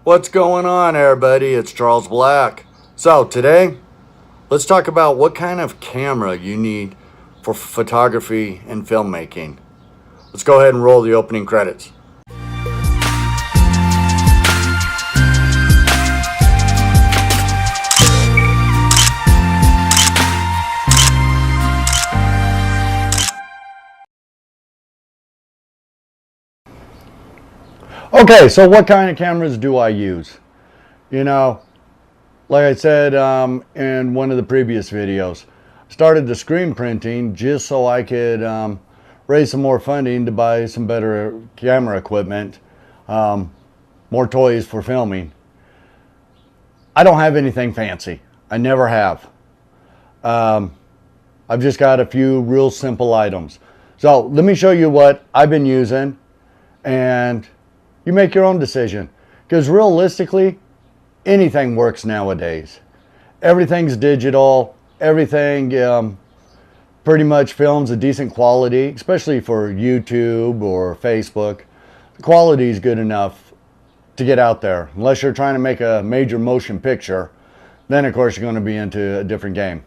What's going on, everybody? It's Charles Black. So, today, let's talk about what kind of camera you need for photography and filmmaking. Let's go ahead and roll the opening credits. Okay, so what kind of cameras do I use? You know, like I said in one of the previous videos, started the screen printing just so I could raise some more funding to buy some better camera equipment, more toys for filming. I don't have anything fancy. I never have. I've just got a few real simple items. So let me show you what I've been using, and you make your own decision. Because realistically, anything works nowadays. Everything's digital. Everything pretty much films a decent quality, especially for YouTube or Facebook. The quality is good enough to get out there. Unless you're trying to make a major motion picture, then of course you're going to be into a different game.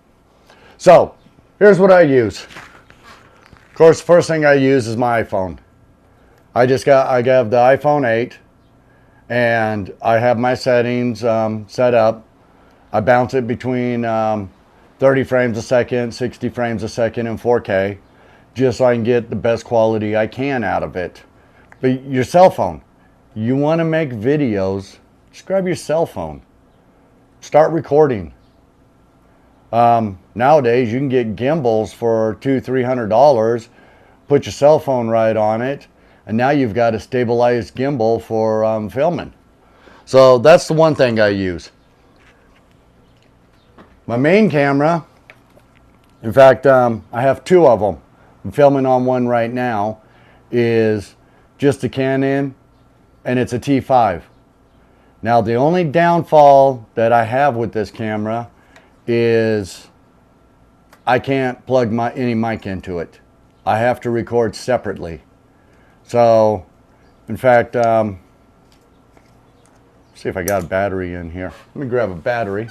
So here's what I use. Of course, the first thing I use is my iPhone. I have the iPhone 8, and I have my settings set up. I bounce it between 30 frames a second, 60 frames a second, and 4K, just so I can get the best quality I can out of it. But your cell phone, you want to make videos, just grab your cell phone. Start recording. Nowadays, you can get gimbals for $200-300. Put your cell phone right on it, and now you've got a stabilized gimbal for filming. So that's the one thing I use. My main camera, in fact, I have two of them. I'm filming on one right now, is just a Canon, and it's a T5. Now the only downfall that I have with this camera is I can't plug any mic into it. I have to record separately. So, in fact, see if I got a battery in here. Let me grab a battery.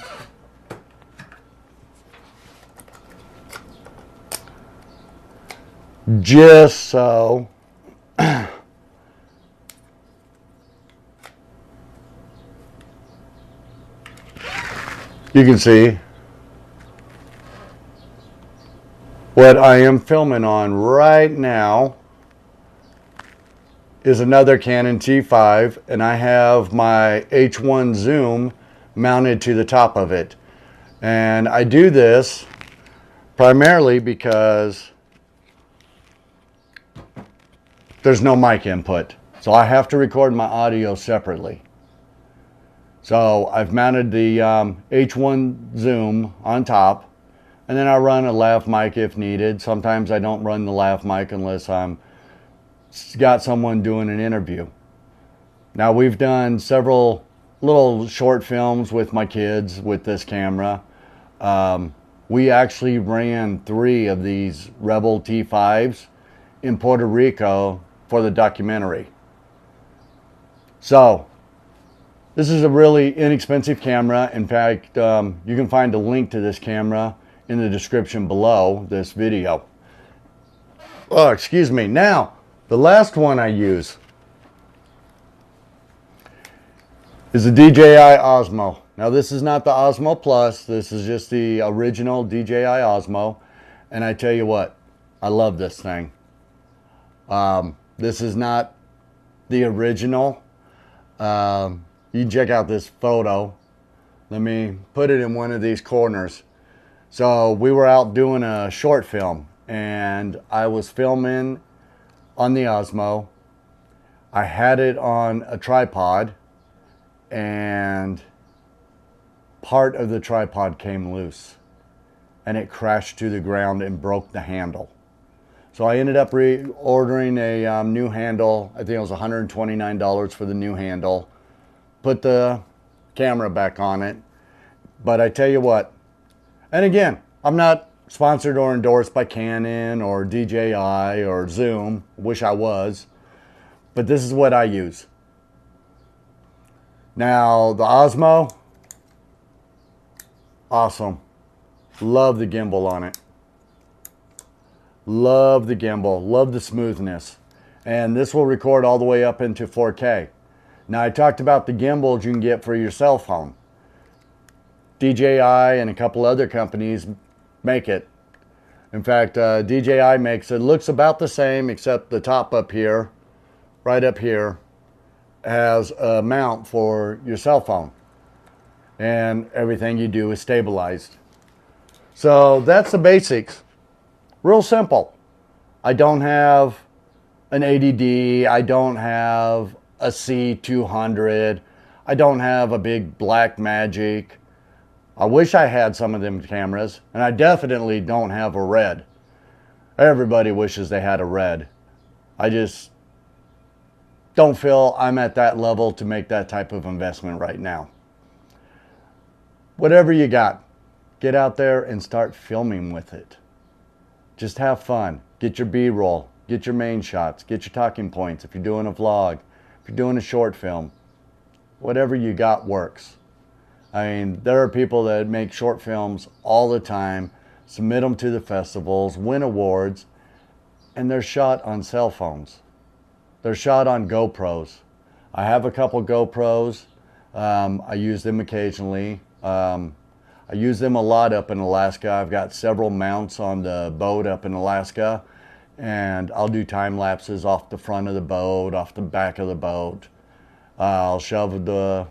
Just so you can see what I am filming on right now is another Canon T5, and I have my H1 zoom mounted to the top of it. And I do this primarily because there's no mic input, so I have to record my audio separately. So I've mounted the H1 zoom on top, and then I run a lav mic if needed. Sometimes I don't run the lav mic unless I'm got someone doing an interview. Now, we've done several little short films with my kids with this camera. We actually ran 3 of these Rebel T5s in Puerto Rico for the documentary. So this is a really inexpensive camera. In fact, you can find a link to this camera in the description below this video. Oh, excuse me. Now, the last one I use is the DJI Osmo. Now, this is not the Osmo Plus. This is just the original DJI Osmo. And I tell you what, I love this thing. This is not the original. You can check out this photo. Let me put it in one of these corners. So we were out doing a short film, and I was filming on the Osmo. I had it on a tripod, and part of the tripod came loose, and it crashed to the ground and broke the handle. So I ended up ordering a new handle. I think it was $129 for the new handle. Put the camera back on it. But I tell you what, and again, I'm not sponsored or endorsed by Canon or DJI or Zoom. Wish I was. But this is what I use. Now, the Osmo, awesome. Love the gimbal on it. Love the gimbal. Love the smoothness. And this will record all the way up into 4K. Now, I talked about the gimbals you can get for your cell phone. DJI and a couple other companies make it. In fact, DJI makes it. Looks about the same, except the top up here, right up here, has a mount for your cell phone. And everything you do is stabilized. So that's the basics. Real simple. I don't have an 80D. I don't have a C200. I don't have a big black magic. I wish I had some of them cameras, and I definitely don't have a red. Everybody wishes they had a red. I just don't feel I'm at that level to make that type of investment right now. Whatever you got, get out there and start filming with it. Just have fun. Get your B-roll. Get your main shots. Get your talking points. If you're doing a vlog, if you're doing a short film, whatever you got works. I mean, there are people that make short films all the time, submit them to the festivals, win awards, and they're shot on cell phones. They're shot on GoPros. I have a couple GoPros. I use them occasionally. I use them a lot up in Alaska. I've got several mounts on the boat up in Alaska, and I'll do time lapses off the front of the boat, off the back of the boat. I'll shove the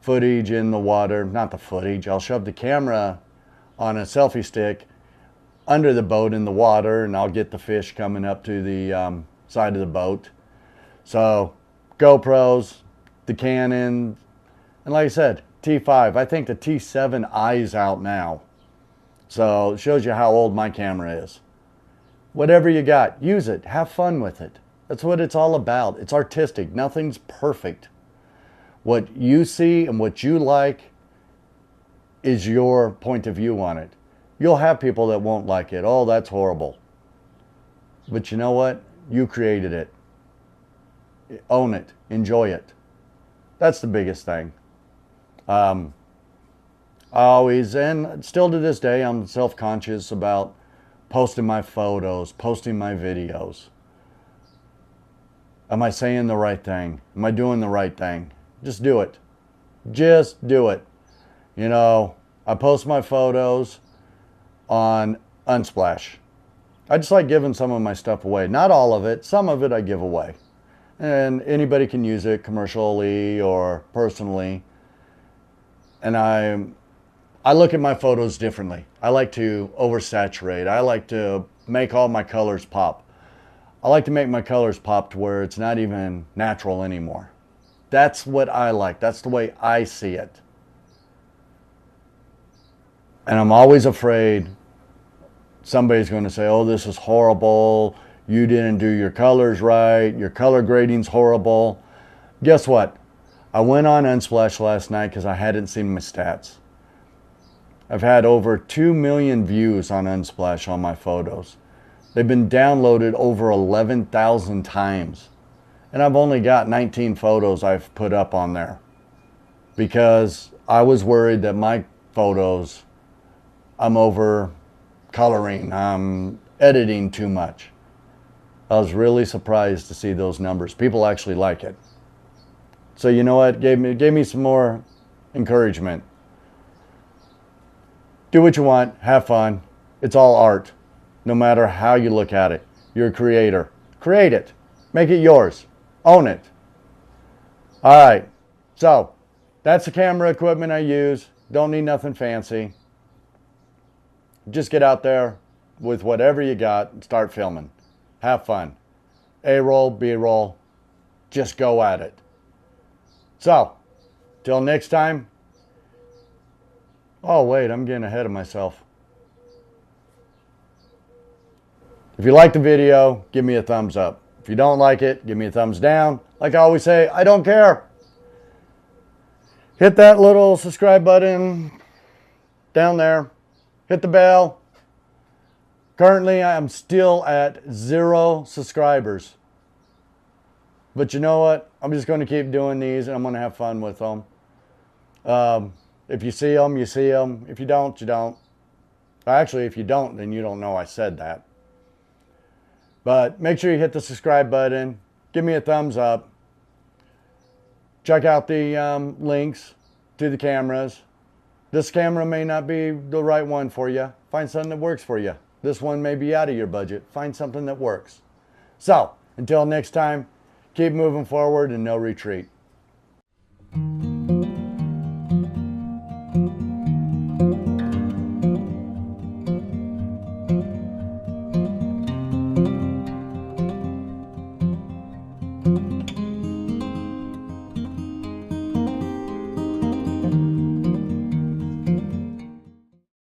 footage in the water, not the footage, I'll shove the camera on a selfie stick under the boat in the water, and I'll get the fish coming up to the side of the boat. So GoPros, the Canon, and like I said, T5. I think the T7i is out now. So it shows you how old my camera is. Whatever you got, use it. Have fun with it. That's what it's all about. It's artistic. Nothing's perfect. What you see and what you like is your point of view on it. You'll have people that won't like it. Oh, that's horrible. But you know what? You created it. Own it. Enjoy it. That's the biggest thing. I always, and still to this day, I'm self-conscious about posting my photos, posting my videos. Am I saying the right thing? Am I doing the right thing? Just do it. Just do it. You know, I post my photos on Unsplash. I just like giving some of my stuff away. Not all of it. Some of it I give away. And anybody can use it commercially or personally. And I look at my photos differently. I like to oversaturate. I like to make all my colors pop. I like to make my colors pop to where it's not even natural anymore. That's what I like. That's the way I see it. And I'm always afraid somebody's going to say, oh, this is horrible. You didn't do your colors right. Your color grading's horrible. Guess what? I went on Unsplash last night because I hadn't seen my stats. I've had over 2 million views on Unsplash on my photos. They've been downloaded over 11,000 times. And I've only got 19 photos I've put up on there because I was worried that my photos, I'm over coloring, I'm editing too much. I was really surprised to see those numbers. People actually like it. So you know what? Gave me some more encouragement. Do what you want. Have fun. It's all art. No matter how you look at it. You're a creator. Create it. Make it yours. Own it. All right. So that's the camera equipment I use. Don't need nothing fancy. Just get out there with whatever you got and start filming. Have fun. A-roll, B-roll. Just go at it. So, till next time. Oh, wait, I'm getting ahead of myself. If you like the video, give me a thumbs up. If you don't like it, give me a thumbs down. Like I always say, I don't care. Hit that little subscribe button down there. Hit the bell. Currently, I'm still at 0 subscribers. But you know what? I'm just going to keep doing these, and I'm going to have fun with them. If you see them, you see them. If you don't, you don't. Actually, if you don't, then you don't know I said that. But make sure you hit the subscribe button. Give me a thumbs up. Check out the links to the cameras. This camera may not be the right one for you. Find something that works for you. This one may be out of your budget. Find something that works. So, until next time, keep moving forward and no retreat.